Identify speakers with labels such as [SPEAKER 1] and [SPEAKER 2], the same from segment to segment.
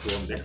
[SPEAKER 1] Tuombe.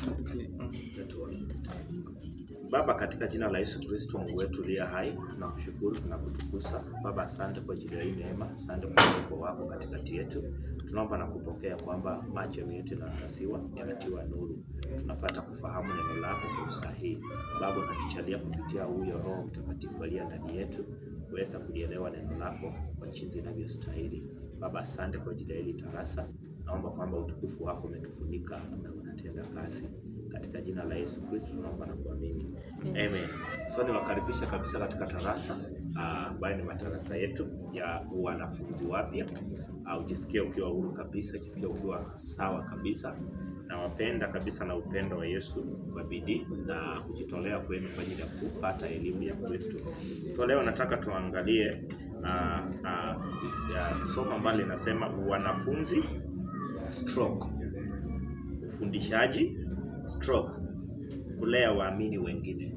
[SPEAKER 1] Baba, katika jina la Yesu Kristo, Mungu wetu uliye hai, tunakushukuru, tunakutukuza. Baba, asante kwa ajili ya hii neema, asante kwa uwepo wako katikati yetu. Tunaomba na kupokea kwamba macho yetu yanaangasiwa, yanatiwa nuru. Tunapata kufahamu neno lako kwa usahihi. Baba, unatujalia kupitia huyo Roho Mtakatifu aliye ndani yetu kuweza kulielewa neno lako kwa jinsi inavyostahili. Baba, asante kwa ajili ya hili darasa. Naomba kwamba utukufu wako umetufunika na unatenda kazi. Katika jina la Yesu Kristo tunaomba na kuamini. Amen. So niwakaribisha kabisa katika darasa ambayo ni madarasa yetu ya wanafunzi wapya. Ujisikie ukiwa huru kabisa, jisikie ukiwa sawa kabisa. Na wapenda kabisa na upendo wa Yesu kwa bidii na kujitolea kwenu kwa ajili ya kupata elimu ya Kristo. So leo nataka tuangalie somo ambalo linasema wanafunzi stroke ufundishaji stroke kulea waamini wengine.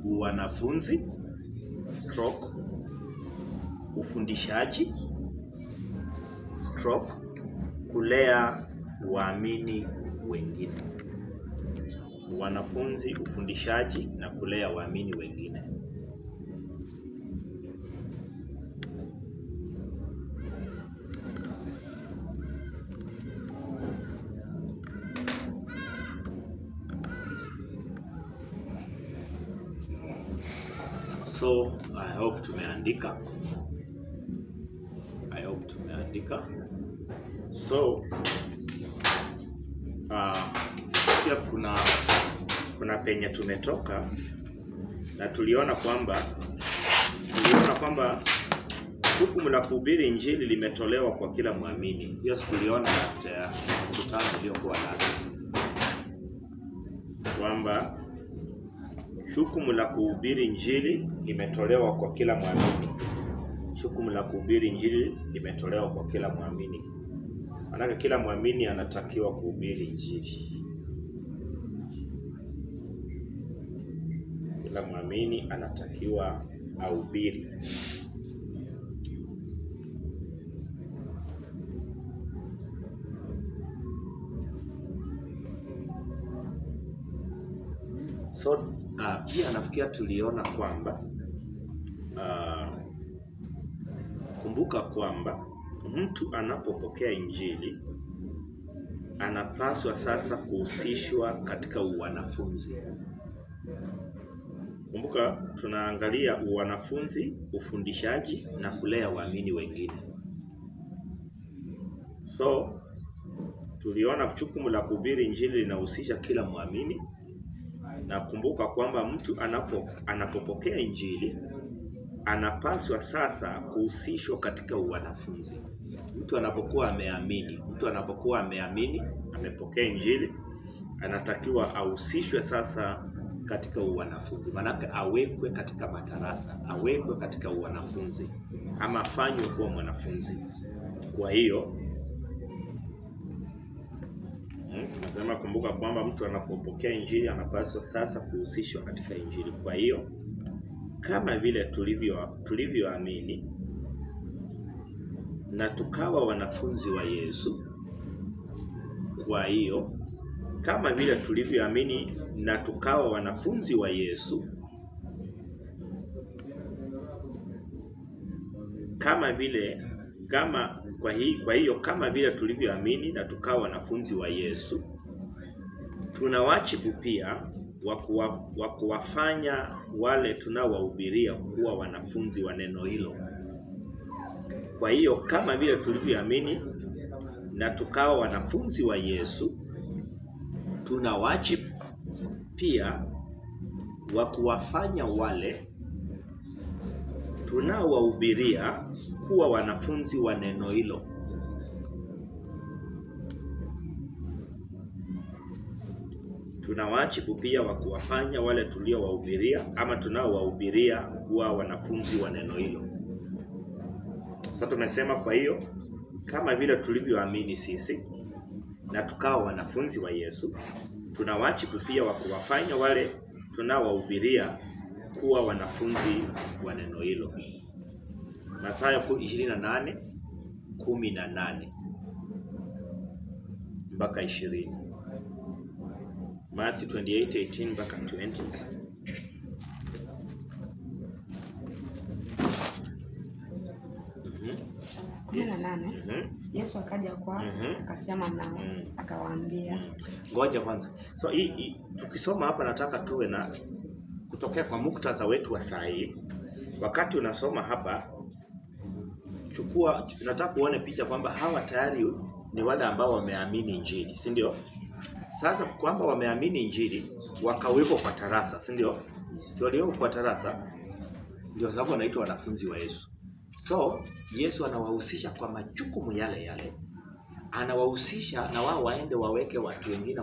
[SPEAKER 1] Wanafunzi stroke ufundishaji stroke kulea waamini wengine. Wanafunzi, ufundishaji na kulea waamini wengine. So I hope tumeandika. So pia kuna penye tumetoka na tuliona kwamba jukumu la kuhubiri injili limetolewa kwa kila muamini. Hiyo tuliona last mkutano uliokuwa last, kwamba jukumu la kuhubiri injili limetolewa kwa kila muamini. Jukumu la kuhubiri injili limetolewa kwa kila muamini. Maana kila muamini anatakiwa kuhubiri injili. Kila muamini anatakiwa ahubiri. So pia nafikia tuliona kwamba kumbuka kwamba mtu anapopokea injili anapaswa sasa kuhusishwa katika wanafunzi. Kumbuka tunaangalia wanafunzi, ufundishaji na kulea waamini wengine. So tuliona jukumu la kuhubiri injili linahusisha kila muamini, na kumbuka kwamba mtu anapopokea injili anapaswa sasa kuhusishwa katika wanafunzi. Mtu anapokuwa ameamini, amepokea injili, anatakiwa ahusishwe sasa katika wanafunzi. Maana awekwe katika madarasa, awekwe katika wanafunzi, ama afanywe kuwa mwanafunzi. Kwa hiyo tunasema kumbuka kwamba mtu anapopokea injili anapaswa sasa kuhusishwa katika injili. Kwa hiyo kama vile tulivyoamini na tukawa wanafunzi wa Yesu, kwa hiyo kama vile tulivyoamini na tukawa wanafunzi wa Yesu, kwa hiyo kama vile tulivyoamini na tukawa wanafunzi wa Yesu, tuna wajibu pia wa kuwafanya wale tunaowahubiria kuwa wanafunzi wa neno hilo. Kwa hiyo kama vile tulivyoamini na tukawa wanafunzi wa Yesu, tuna wajibu pia wa kuwafanya wale tunaowahubiria kuwa wanafunzi wa neno hilo. Tuna wajibu pia wa kuwafanya wale tuliowahubiria ama tunaowahubiria kuwa wanafunzi wa neno hilo. Sasa tumesema, kwa hiyo kama vile tulivyoamini sisi na tukawa wanafunzi wa Yesu, tuna wajibu pia wa kuwafanya wale tunaowahubiria kuwa wanafunzi wa neno hilo. Mathayo 28:18. mpaka 20. Matthew 28:18 mpaka 20.
[SPEAKER 2] Yes. 18. Yesu akaja kwao akasema nao akawaambia.
[SPEAKER 1] Ngoja kwanza. So tukisoma hapa nataka tuwe na kutokea kwa muktadha wetu wa saa hii. Wakati unasoma hapa nataka uone picha kwamba hawa tayari ni wale ambao wameamini Injili, si ndio? Sasa kwamba wameamini Injili wakawekwa kwa tarasa, si ndio? Si waliowekwa kwa tarasa ndio sababu wanaitwa wanafunzi wa Yesu. So Yesu anawahusisha kwa majukumu yale yale. Anawahusisha na wao waende waweke watu wengine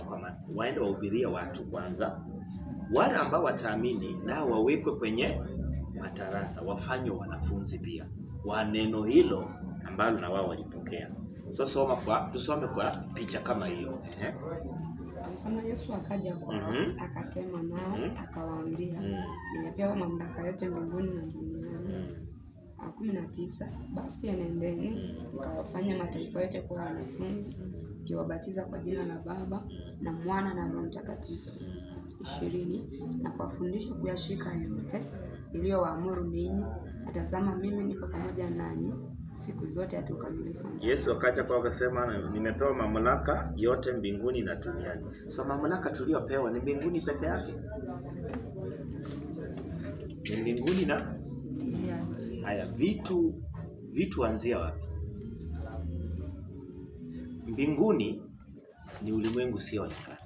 [SPEAKER 1] waende wahubirie watu kwanza. Wale ambao wataamini nao wawekwe kwenye matarasa, wafanywe wanafunzi pia wa neno hilo ambalo na wao walipokea. So tusome kwa picha kama hiyo.
[SPEAKER 2] Alisema Yesu akaja kwao akasema nao akawaambia, nimepewa mamlaka yote mbinguni na duniani. 19. Basi enendeni mkawafanye mataifa yote kuwa wanafunzi, mkiwabatiza kwa jina la Baba na Mwana na Roho Mtakatifu. 20. Na kuwafundisha kuyashika yote niliyowaamuru ninyi, natazama mimi nipo pamoja nanyi siku zote hadi ukamilifu.
[SPEAKER 1] Yesu akaja kwao akasema, nimepewa mamlaka yote mbinguni na duniani. So mamlaka tuliyopewa ni mbinguni peke yake. Ni mbinguni na haya vitu anzia wapi? Mbinguni ni ulimwengu usioonekana.